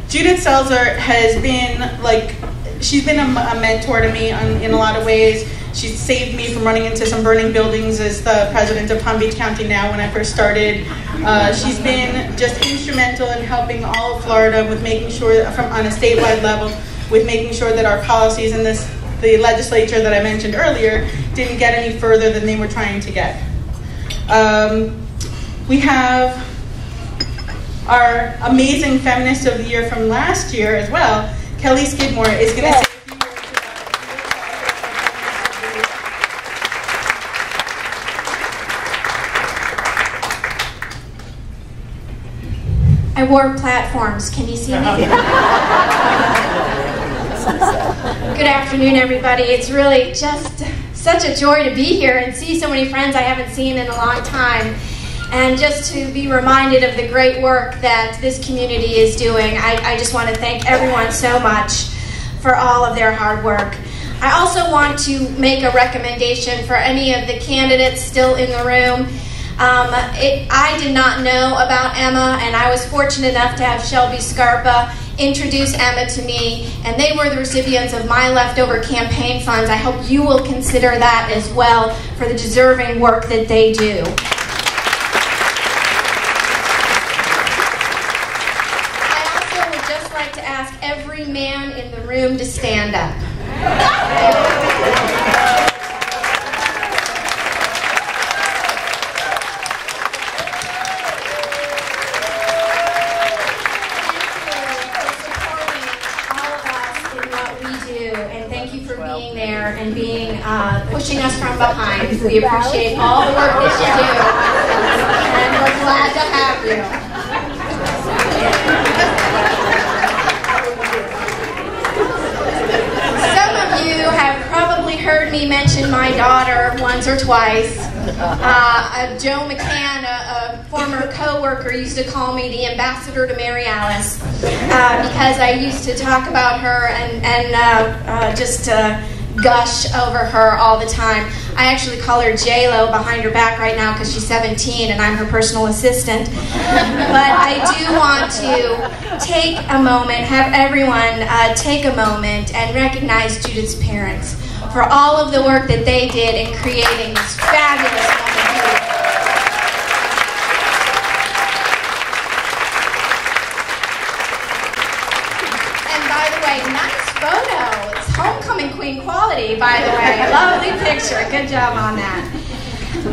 Judith Selzer has been she's been a mentor to me in a lot of ways. She's saved me from running into some burning buildings as the president of Palm Beach County now when I first started. She's been just instrumental in helping all of Florida with making sure, on a statewide level, with making sure that our policies in the legislature that I mentioned earlier didn't get any further than they were trying to get. We have our amazing Feminist of the Year from last year as well. Kelly Skidmore is going to say a few words I wore platforms. Can you see me? Good afternoon, everybody. It's really just such a joy to be here and see so many friends I haven't seen in a long time. And just to be reminded of the great work that this community is doing. I just want to thank everyone so much for all of their hard work. I also want to make a recommendation for any of the candidates still in the room. I did not know about Emma, and I was fortunate enough to have Shelby Scarpa introduce Emma to me, and they were the recipients of my leftover campaign funds. I hope you will consider that as well for the deserving work that they do. I also would just like to ask every man in the room to stand up. And being pushing us from behind. We appreciate all the work that you do, and we're glad to have you. Some of you have probably heard me mention my daughter once or twice. Joe McCann, a former co-worker, used to call me the ambassador to Mary Alice because I used to talk about her and just gush over her all the time. I actually call her J-Lo behind her back right now because she's 17 and I'm her personal assistant. But I do want to take a moment, have everyone take a moment and recognize Judith's parents for all of the work that they did in creating this fabulous womanhood. And by the way, nice photo. Homecoming Queen quality, by the way. Lovely picture. Good job on that.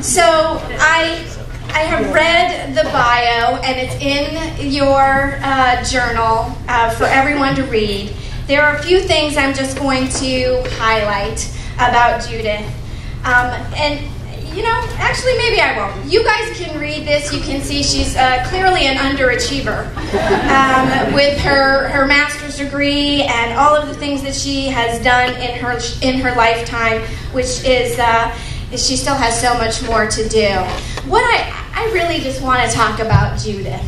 So I have read the bio, and it's in your journal for everyone to read. There are a few things I'm just going to highlight about Judith. And, you know, actually maybe I won't. You guys can read this. You can see she's clearly an underachiever with her master's degree and all of the things that she has done in her lifetime, which is she still has so much more to do. What I really just want to talk about Judith,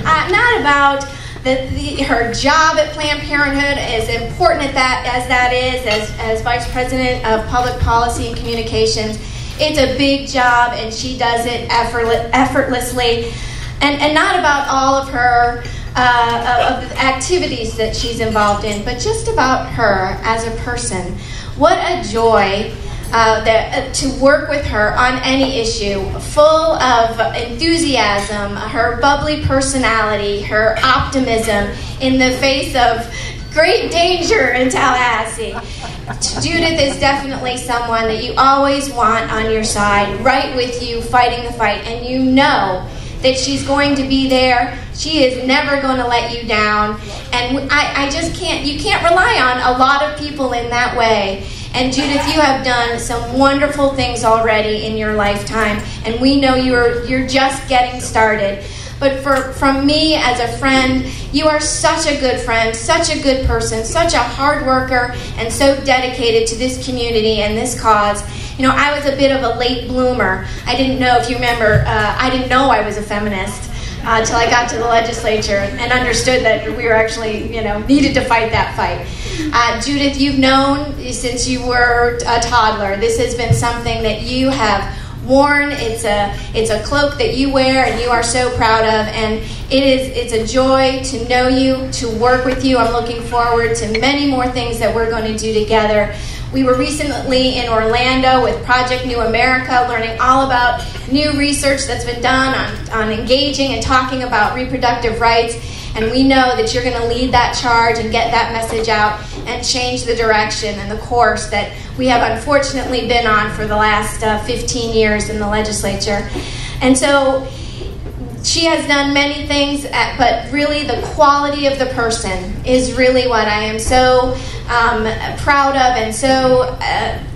not about her job at Planned Parenthood, as important as that is as Vice President of Public Policy and Communications. It's a big job, and she does it effortlessly, and not about all of her of the activities that she's involved in, but just about her as a person. What a joy to work with her on any issue, full of enthusiasm, her bubbly personality, her optimism in the face of great danger in Tallahassee. Judith is definitely someone that you always want on your side, right with you, fighting the fight, and you know that she's going to be there. She is never going to let you down, and I just can't, you can't rely on a lot of people in that way. And Judith, you have done some wonderful things already in your lifetime, and we know you're just getting started. But from me as a friend, you are such a good friend, such a good person, such a hard worker, and so dedicated to this community and this cause. You know, I was a bit of a late bloomer. I didn't know, if you remember, I didn't know I was a feminist until I got to the legislature and understood that we were actually, needed to fight that fight. Judith, you've known since you were a toddler. This has been something that you have worn. It's a cloak that you wear and you are so proud of, and it's a joy to know you, to work with you. I'm looking forward to many more things that we're going to do together. We were recently in Orlando with Project New America, learning all about new research that's been done on engaging and talking about reproductive rights. And we know that you're going to lead that charge and get that message out and change the direction and the course that we have unfortunately been on for the last 15 years in the legislature. And so she has done many things, but really the quality of the person is really what I am so proud of, and so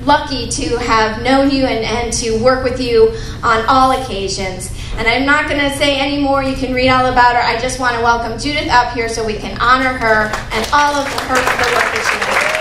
lucky to have known you and to work with you on all occasions. And I'm not going to say any more. You can read all about her. I just want to welcome Judith up here so we can honor her and all of the work that she does.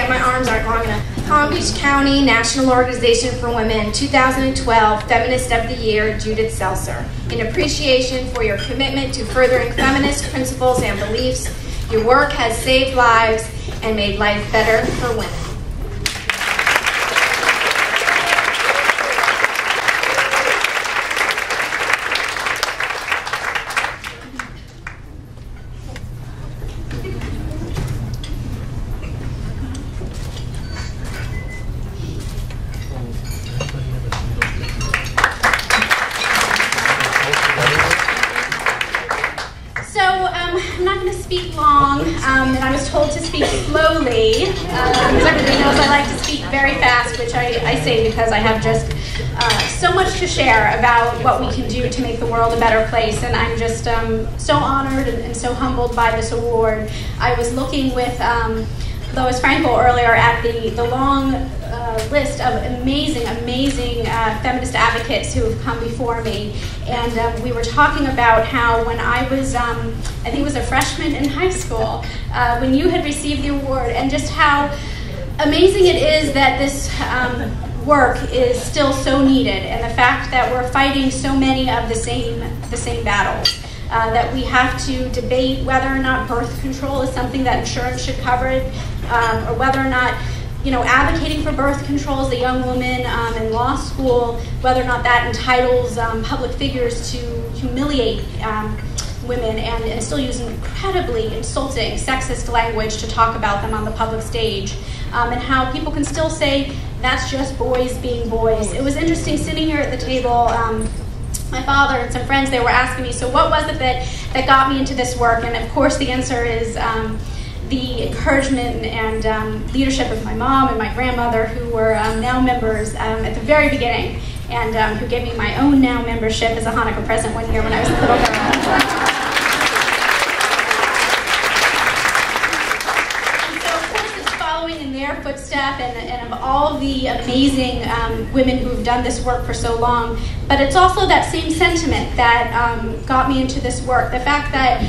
My arms aren't long enough. Palm Beach County National Organization for Women 2012 Feminist of the Year, Judith Selzer. In appreciation for your commitment to furthering feminist principles and beliefs, your work has saved lives and made life better for women. And I was told to speak slowly, because everybody knows I like to speak very fast, which I say because I have just so much to share about what we can do to make the world a better place, and I'm just so honored and so humbled by this award. I was looking with Lois Frankel earlier at the long list of amazing feminist advocates who have come before me, and we were talking about how when I was, I think it was a freshman in high school, when you had received the award, and just how amazing it is that this work is still so needed, and the fact that we're fighting so many of the same battles. That we have to debate whether or not birth control is something that insurance should cover, or whether or not, advocating for birth control as a young woman in law school, whether or not that entitles public figures to humiliate women and still use incredibly insulting, sexist language to talk about them on the public stage, and how people can still say that's just boys being boys. It was interesting sitting here at the table. My father and some friends, they were asking me, so what was it that got me into this work? And of course the answer is the encouragement and leadership of my mom and my grandmother, who were now members at the very beginning, and who gave me my own now membership as a Hanukkah present one year when I was a little girl. Their footstep and of all the amazing women who've done this work for so long, but it's also that same sentiment that got me into this work. The fact that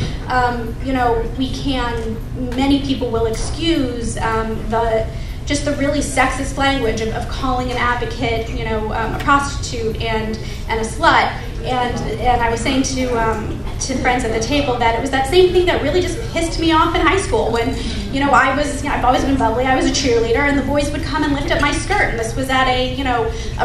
many people will excuse just the really sexist language of calling an advocate, a prostitute and a slut. And I was saying to friends at the table that it was that same thing that really just pissed me off in high school when, I've always been bubbly. I was a cheerleader, and the boys would come and lift up my skirt. And this was at a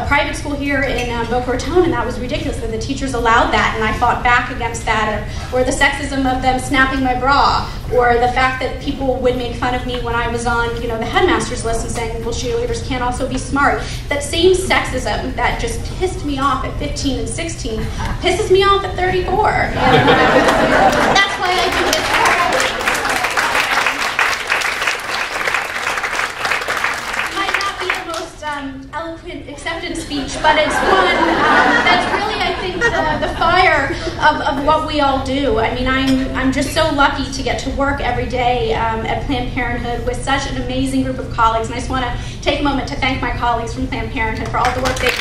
private school here in Boca Raton, and that was ridiculous that the teachers allowed that. And I fought back against that, or the sexism of them snapping my bra, or the fact that people would make fun of me when I was on, the headmaster's list and saying, well, cheerleaders can't also be smart. That same sexism that just pissed me off at 15 and 16 pisses me off at 34. And that's why I do this work. Might not be the most eloquent acceptance speech, but it's one that's really, I think, the fire of what we all do. I mean, I'm just so lucky to get to work every day at Planned Parenthood with such an amazing group of colleagues, and I just want to take a moment to thank my colleagues from Planned Parenthood for all the work they do.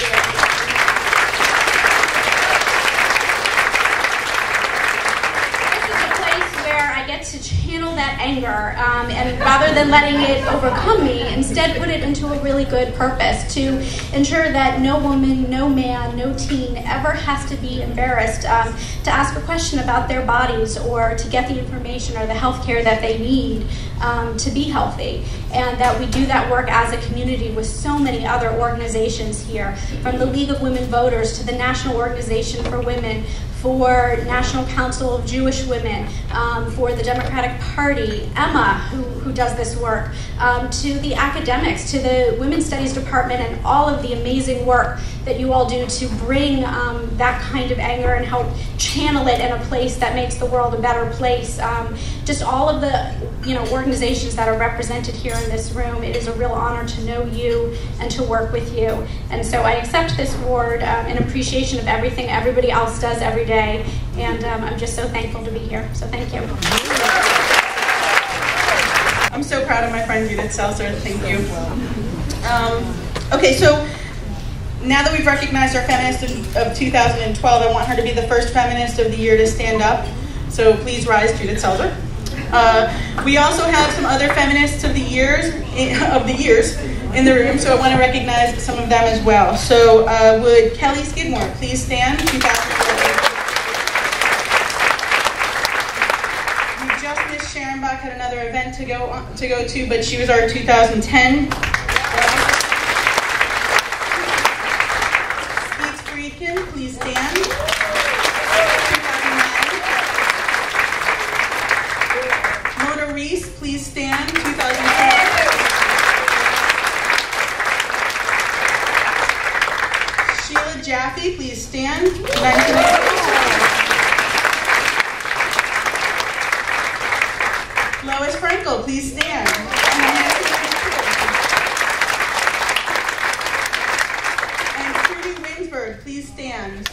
to channel that anger, and rather than letting it overcome me, instead put it into a really good purpose to ensure that no woman, no man, no teen ever has to be embarrassed to ask a question about their bodies or to get the information or the health care that they need to be healthy. And that we do that work as a community with so many other organizations here, from the League of Women Voters to the National Organization for Women, for National Council of Jewish Women, for the Democratic Party, Emma, who does this work, to the academics, to the Women's Studies Department, and all of the amazing work that you all do to bring that kind of anger and help channel it in a place that makes the world a better place. Just all of the organizations that are represented here in this room, it is a real honor to know you and to work with you. And so I accept this award in appreciation of everything everybody else does every day, and I'm just so thankful to be here. So thank you. I'm so proud of my friend Judith Selzer. Thank you. Okay, so now that we've recognized our feminist of 2012, I want her to be the first feminist of the year to stand up. So please rise, Judith Selzer. We also have some other feminists of the years in the room, so I want to recognize some of them as well. So would Kelly Skidmore please stand? 2014. We just missed Sharon Bach, had another event to go to, but she was our 2010. Please stand. 2009. Mona Reis, please stand. 2004. Sheila Jaffe, please stand. 1994. Lois Frankel, please stand. 1994. Please stand.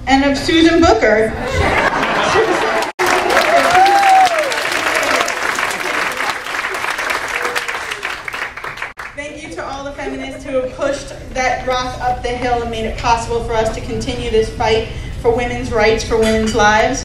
And of Susan Booker. Thank you to all the feminists who have pushed that rock up the hill and made it possible for us to continue this fight for women's rights, for women's lives.